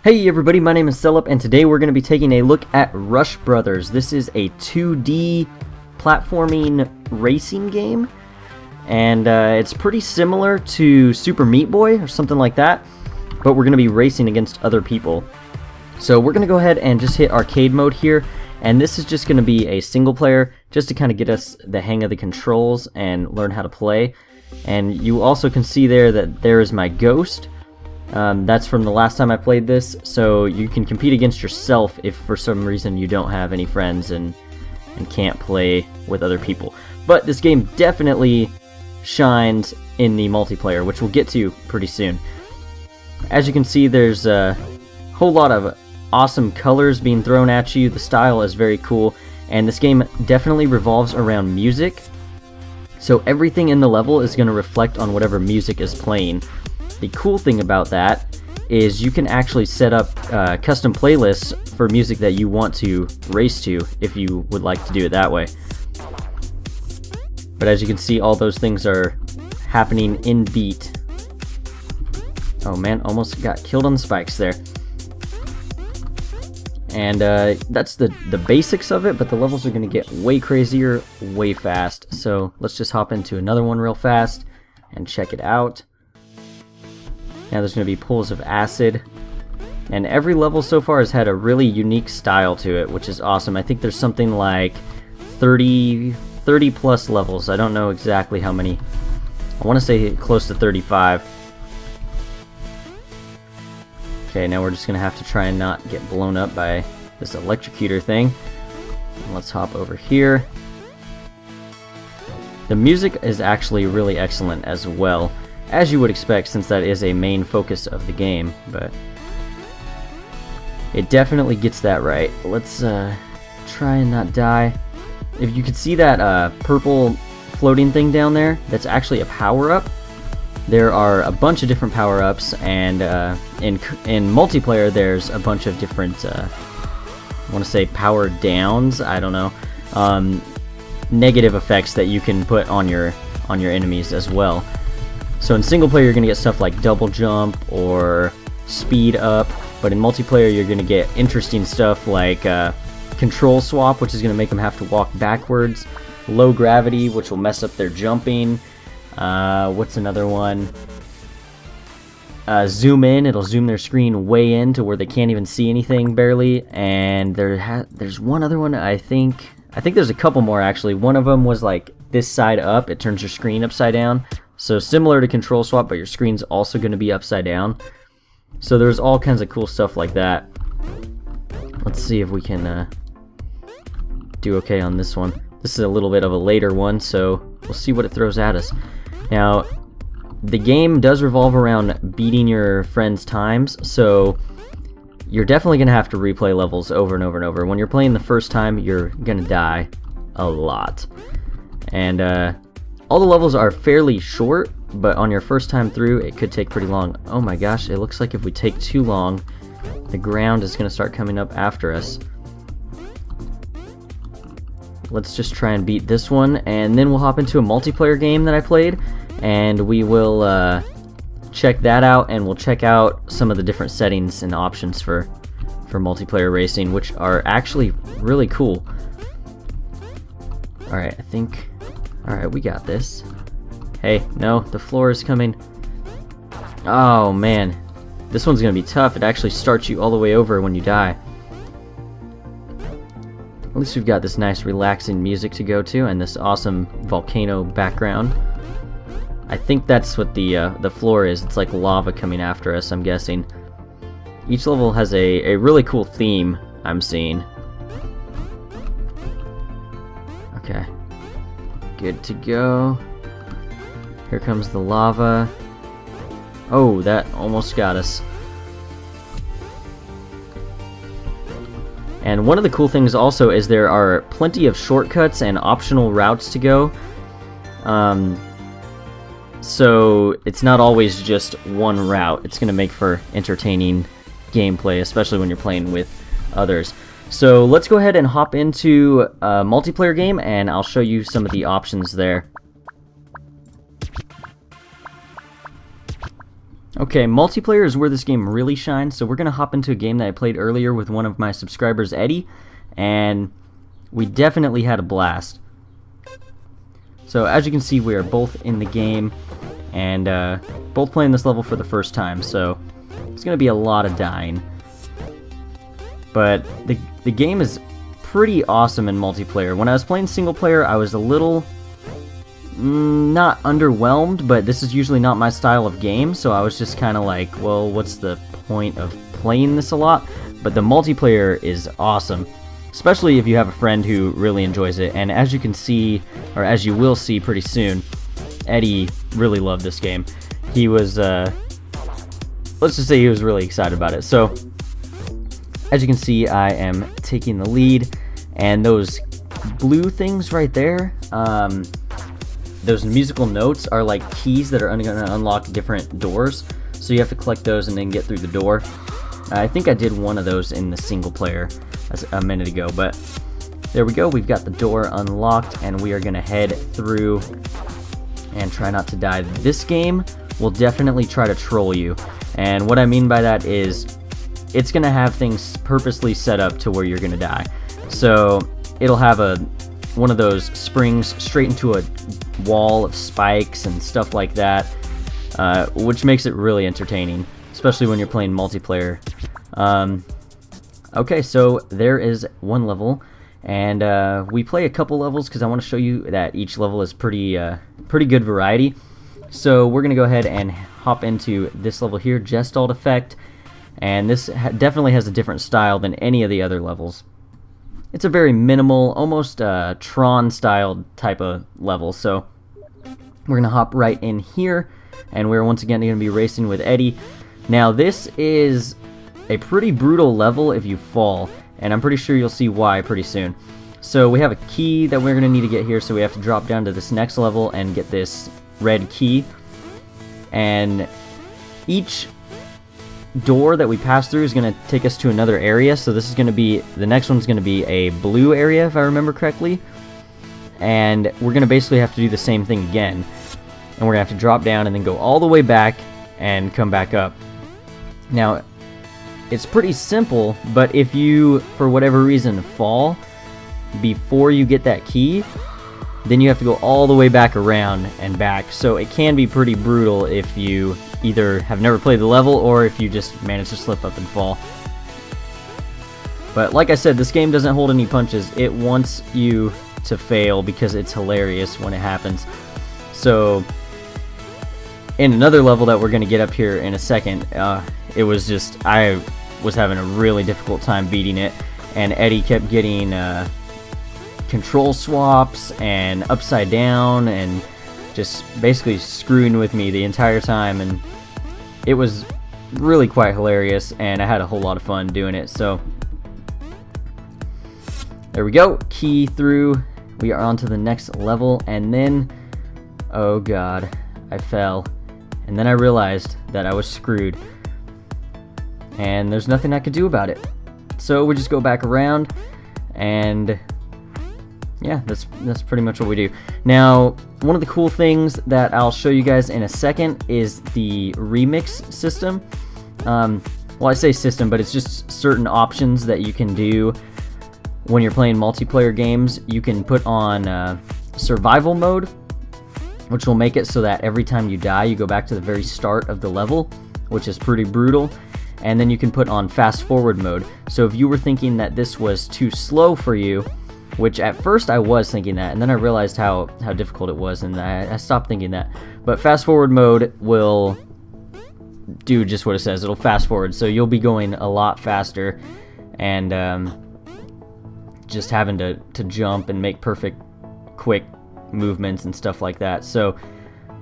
Hey everybody, my name is MrSelyp, and today we're going to be taking a look at Rush Brothers. This is a 2D platforming racing game, and it's pretty similar to Super Meat Boy or something like that, but we're going to be racing against other people. So we're going to go ahead and just hit arcade mode here, and this is just going to be a single player just to kind of get us the hang of the controls and learn how to play. And you also can see there that there is my ghost. That's from the last time I played this, so you can compete against yourself if for some reason you don't have any friends and can't play with other people. But this game definitely shines in the multiplayer, which we'll get to pretty soon. As you can see, there's a whole lot of awesome colors being thrown at you. The style is very cool, and this game definitely revolves around music. So everything in the level is going to reflect on whatever music is playing. The cool thing about that is you can actually set up custom playlists for music that you want to race to if you would like to do it that way. But as you can see, all those things are happening in beat. Oh man, almost got killed on the spikes there. And that's the basics of it, but the levels are going to get way crazier, way fast. So let's just hop into another one real fast and check it out. Now there's going to be pools of acid, and every level so far has had a really unique style to it, which is awesome. I think there's something like 30 plus levels. I don't know exactly how many. I want to say close to 35. Okay, now we're just going to have to try and not get blown up by this electrocutor thing. Let's hop over here. The music is actually really excellent as well, as you would expect, since that is a main focus of the game, but it definitely gets that right. Let's try and not die. If you could see that purple floating thing down there, that's actually a power-up. There are a bunch of different power-ups, and in multiplayer there's a bunch of different, I want to say power downs, I don't know, negative effects that you can put on your enemies as well. So in single player you're going to get stuff like double jump or speed up, but in multiplayer you're going to get interesting stuff like control swap, which is going to make them have to walk backwards, low gravity, which will mess up their jumping. What's another one? Zoom in, it'll zoom their screen way in to where they can't even see anything barely. And there's one other one, I think there's a couple more actually. One of them was like this side up, it turns your screen upside down. So similar to control swap, but your screen's also going to be upside down. So there's all kinds of cool stuff like that. Let's see if we can do okay on this one. This is a little bit of a later one, so we'll see what it throws at us. Now, the game does revolve around beating your friends' times, so you're definitely going to have to replay levels over and over and over. When you're playing the first time, you're going to die a lot. And all the levels are fairly short, but on your first time through, it could take pretty long. Oh my gosh, it looks like if we take too long, the ground is going to start coming up after us. Let's just try and beat this one, and then we'll hop into a multiplayer game that I played, and we will check that out, and we'll check out some of the different settings and options for multiplayer racing, which are actually really cool. Alright, Alright, we got this. Hey, no, the floor is coming. Oh man, this one's gonna be tough. It actually starts you all the way over when you die. At least we've got this nice relaxing music to go to and this awesome volcano background. I think that's what the floor is. It's like lava coming after us, I'm guessing. Each level has a really cool theme, I'm seeing. Okay. Good to go. Here comes the lava. Oh, that almost got us. And one of the cool things also is there are plenty of shortcuts and optional routes to go. So it's not always just one route. It's going to make for entertaining gameplay, especially when you're playing with others. So let's go ahead and hop into a multiplayer game, and I'll show you some of the options there. Okay, multiplayer is where this game really shines, so we're going to hop into a game that I played earlier with one of my subscribers, Eddie, and we definitely had a blast. So as you can see, we are both in the game, and both playing this level for the first time, so it's going to be a lot of dying. But the game is pretty awesome in multiplayer. When I was playing single player, I was a little not underwhelmed, but this is usually not my style of game, so I was just kind of like, well, what's the point of playing this a lot? But the multiplayer is awesome, especially if you have a friend who really enjoys it. And as you can see, or as you will see pretty soon, Eddie really loved this game. He was, let's just say he was really excited about it. So, as you can see, I am taking the lead, and those blue things right there, those musical notes are like keys that are going to unlock different doors. So you have to collect those and then get through the door. I think I did one of those in the single player a minute ago, but there we go. We've got the door unlocked, and we are going to head through and try not to die. This game will definitely try to troll you, and what I mean by that is it's going to have things purposely set up to where you're going to die. So it'll have one of those springs straight into a wall of spikes and stuff like that, which makes it really entertaining, especially when you're playing multiplayer. Okay, so there is one level, and we play a couple levels because I want to show you that each level is pretty good variety. So we're gonna go ahead and hop into this level here, Gestalt Effect, and this definitely has a different style than any of the other levels. It's a very minimal, almost Tron-style type of level. So we're gonna hop right in here, and we're once again gonna be racing with Eddie. Now this is a pretty brutal level if you fall, and I'm pretty sure you'll see why pretty soon. So we have a key that we're going to need to get here, so we have to drop down to this next level and get this red key. And each door that we pass through is going to take us to another area, so this is going to be, the next one's going to be a blue area if I remember correctly. And we're going to basically have to do the same thing again. And we're going to have to drop down and then go all the way back and come back up. Now, it's pretty simple, but if you, for whatever reason, fall before you get that key, then you have to go all the way back around and back. So it can be pretty brutal if you either have never played the level or if you just manage to slip up and fall. But like I said, this game doesn't hold any punches. It wants you to fail because it's hilarious when it happens. So in another level that we're going to get up here in a second, it was just, I was having a really difficult time beating it, and Eddie kept getting control swaps and upside down and just basically screwing with me the entire time, and it was really quite hilarious, and I had a whole lot of fun doing it. So there we go, key through, we are on to the next level, and then, oh god, I fell, and then I realized that I was screwed, and there's nothing I could do about it. So we just go back around, and yeah, that's pretty much what we do. Now, one of the cool things that I'll show you guys in a second is the remix system. Well, I say system, but it's just certain options that you can do when you're playing multiplayer games. You can put on survival mode, which will make it so that every time you die, you go back to the very start of the level, which is pretty brutal. And then you can put on fast forward mode. So if you were thinking that this was too slow for you, which at first I was thinking that, and then I realized how difficult it was, and I stopped thinking that. But fast forward mode will do just what it says. It'll fast forward, so you'll be going a lot faster, and just having to jump and make perfect quick movements and stuff like that. So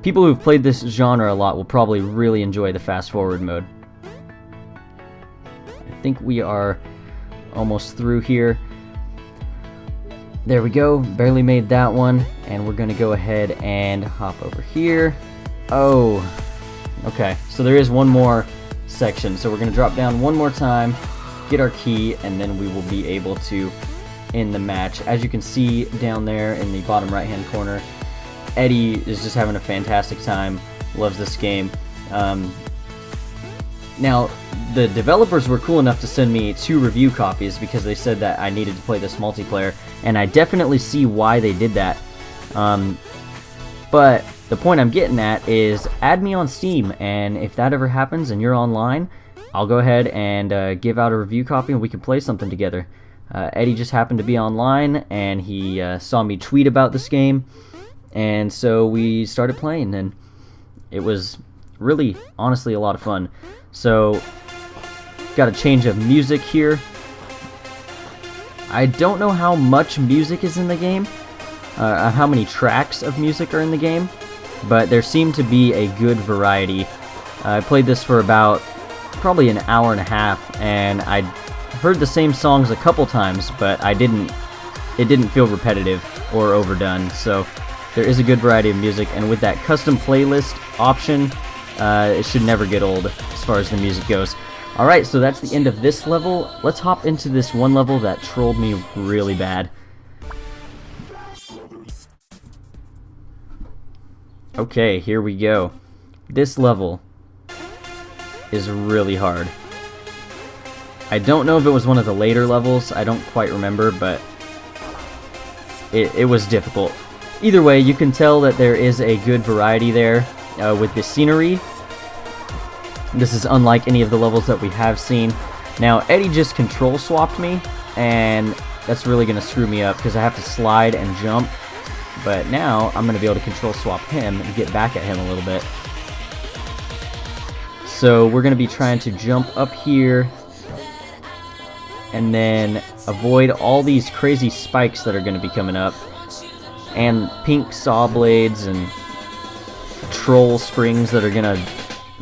people who've played this genre a lot will probably really enjoy the fast forward mode. I think we are almost through here. There we go, barely made that one, and we're gonna go ahead and hop over here. Oh, okay, so there is one more section, so we're gonna drop down one more time, get our key, and then we will be able to end the match. As you can see down there in the bottom right hand corner, Eddie is just having a fantastic time, loves this game. Now, the developers were cool enough to send me 2 review copies because they said that I needed to play this multiplayer, and I definitely see why they did that. But the point I'm getting at is add me on Steam, and if that ever happens and you're online, I'll go ahead and give out a review copy and we can play something together. Eddie just happened to be online, and he saw me tweet about this game, and so we started playing, and it was really, honestly, a lot of fun. So, got a change of music here. I don't know how much music is in the game, how many tracks of music are in the game, but there seemed to be a good variety. I played this for about probably an hour and a half, and I heard the same songs a couple times, but it didn't feel repetitive or overdone. So there is a good variety of music, and with that custom playlist option, it should never get old as far as the music goes. Alright, so that's the end of this level. Let's hop into this one level that trolled me really bad. Okay, here we go. This level is really hard. I don't know if it was one of the later levels, I don't quite remember, but it was difficult. Either way, you can tell that there is a good variety there with the scenery. This is unlike any of the levels that we have seen. Now, Eddie just control swapped me, and that's really going to screw me up because I have to slide and jump. But now, I'm going to be able to control swap him and get back at him a little bit. So, we're going to be trying to jump up here and then avoid all these crazy spikes that are going to be coming up, and pink saw blades and troll springs that are going to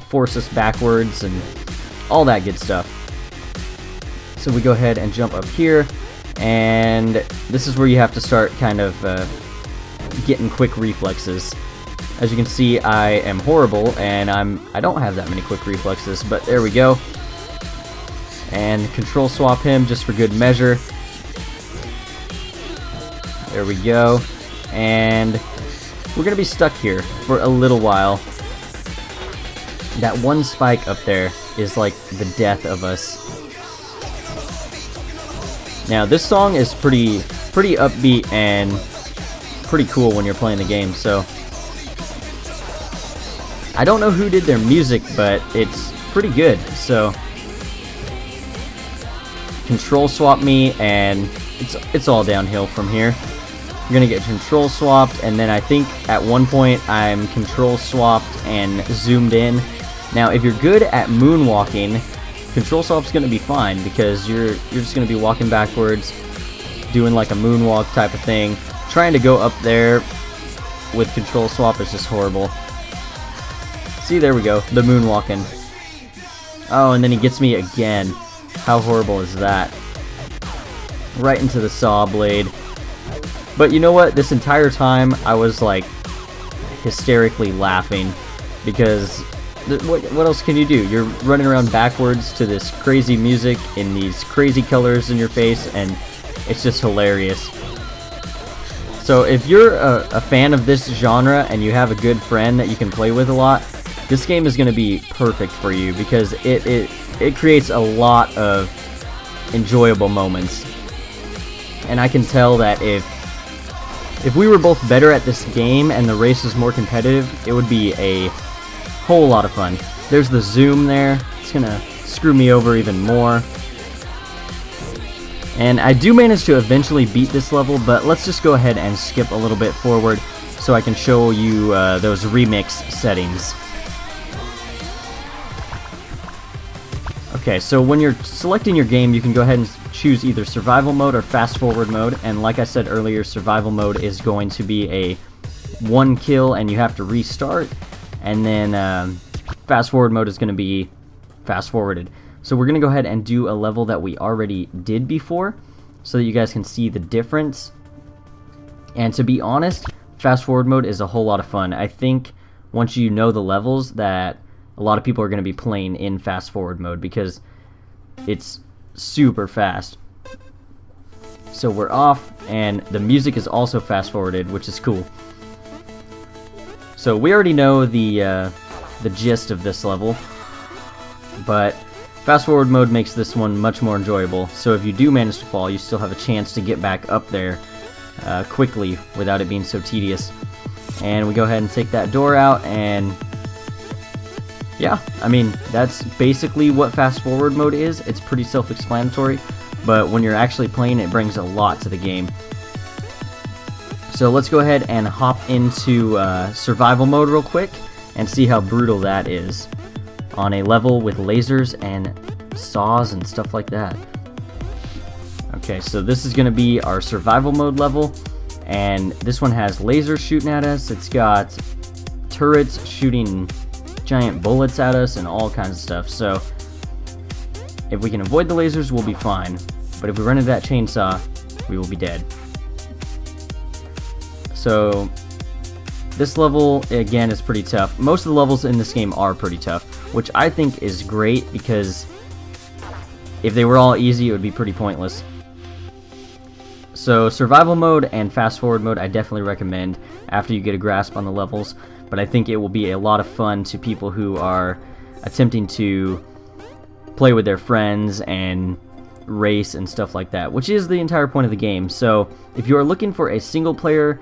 force us backwards and all that good stuff. So we go ahead and jump up here, and this is where you have to start kind of getting quick reflexes. As you can see, I am horrible, and I don't have that many quick reflexes, but there we go. And control swap him just for good measure. There we go. And we're going to be stuck here for a little while. That one spike up there is like the death of us. Now, this song is pretty upbeat and pretty cool when you're playing the game, so I don't know who did their music, but it's pretty good. So control swap me, and it's all downhill from here. I'm gonna get control swapped, and then I think at one point I'm control swapped and zoomed in. Now, if you're good at moonwalking, control swap's gonna be fine because you're just gonna be walking backwards, doing like a moonwalk type of thing. Trying to go up there with control swap is just horrible. See, there we go, the moonwalking. Oh, and then he gets me again. How horrible is that? Right into the saw blade. But you know what? This entire time I was like hysterically laughing because what else can you do? You're running around backwards to this crazy music in these crazy colors in your face, and it's just hilarious. So if you're a fan of this genre and you have a good friend that you can play with a lot, this game is going to be perfect for you because it creates a lot of enjoyable moments. And I can tell that if we were both better at this game and the race was more competitive, it would be a whole lot of fun. There's the zoom there. It's going to screw me over even more. And I do manage to eventually beat this level, but let's just go ahead and skip a little bit forward so I can show you those remix settings. Okay, so when you're selecting your game, you can go ahead and choose either survival mode or fast forward mode, and like I said earlier, survival mode is going to be a one kill and you have to restart, and then fast forward mode is going to be fast forwarded. So we're going to go ahead and do a level that we already did before so that you guys can see the difference. And to be honest, fast forward mode is a whole lot of fun. I think once you know the levels that a lot of people are going to be playing in fast forward mode because it's super fast. So we're off, and the music is also fast forwarded, which is cool. So we already know the gist of this level. but fast forward mode makes this one much more enjoyable. So if you do manage to fall, you still have a chance to get back up there quickly without it being so tedious. And we go ahead and take that door out, and yeah, I mean, that's basically what fast forward mode is. It's pretty self-explanatory, but when you're actually playing, it brings a lot to the game. So let's go ahead and hop into survival mode real quick and see how brutal that is on a level with lasers and saws and stuff like that. Okay, so this is going to be our survival mode level, and this one has lasers shooting at us. It's got turrets shooting giant bullets at us and all kinds of stuff. So if we can avoid the lasers, we'll be fine, but if we run into that chainsaw, we will be dead. So this level, again, is pretty tough. Most of the levels in this game are pretty tough, which I think is great, because if they were all easy, it would be pretty pointless. So survival mode and fast forward mode I definitely recommend after you get a grasp on the levels, but I think it will be a lot of fun to people who are attempting to play with their friends and race and stuff like that, which is the entire point of the game. So if you are looking for a single player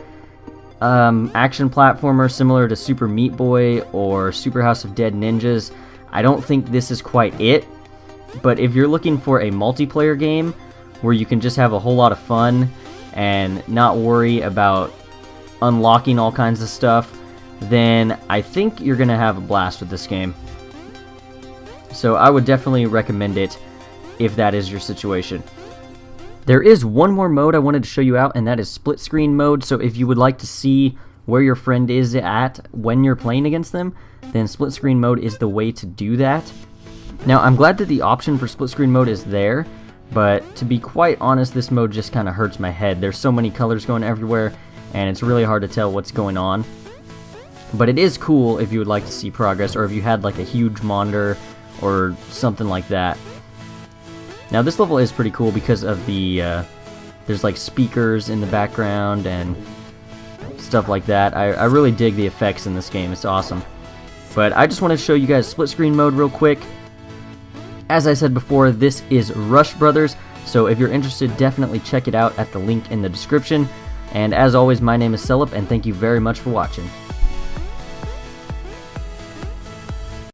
action platformer similar to Super Meat Boy or Super House of Dead Ninjas, I don't think this is quite it. But if you're looking for a multiplayer game where you can just have a whole lot of fun and not worry about unlocking all kinds of stuff, then I think you're gonna have a blast with this game. So I would definitely recommend it if that is your situation. There is one more mode I wanted to show you out, and that is split screen mode. So if you would like to see where your friend is at when you're playing against them, then split screen mode is the way to do that. Now, I'm glad that the option for split screen mode is there, but to be quite honest, this mode just kind of hurts my head. There's so many colors going everywhere, and it's really hard to tell what's going on. But it is cool if you would like to see progress, or if you had like a huge monitor or something like that. Now this level is pretty cool because of the, there's like speakers in the background and stuff like that. I really dig the effects in this game, it's awesome. But I just wanted to show you guys split screen mode real quick. As I said before, this is Rush Brothers, so if you're interested, definitely check it out at the link in the description. And as always, my name is MrSelyp, and thank you very much for watching.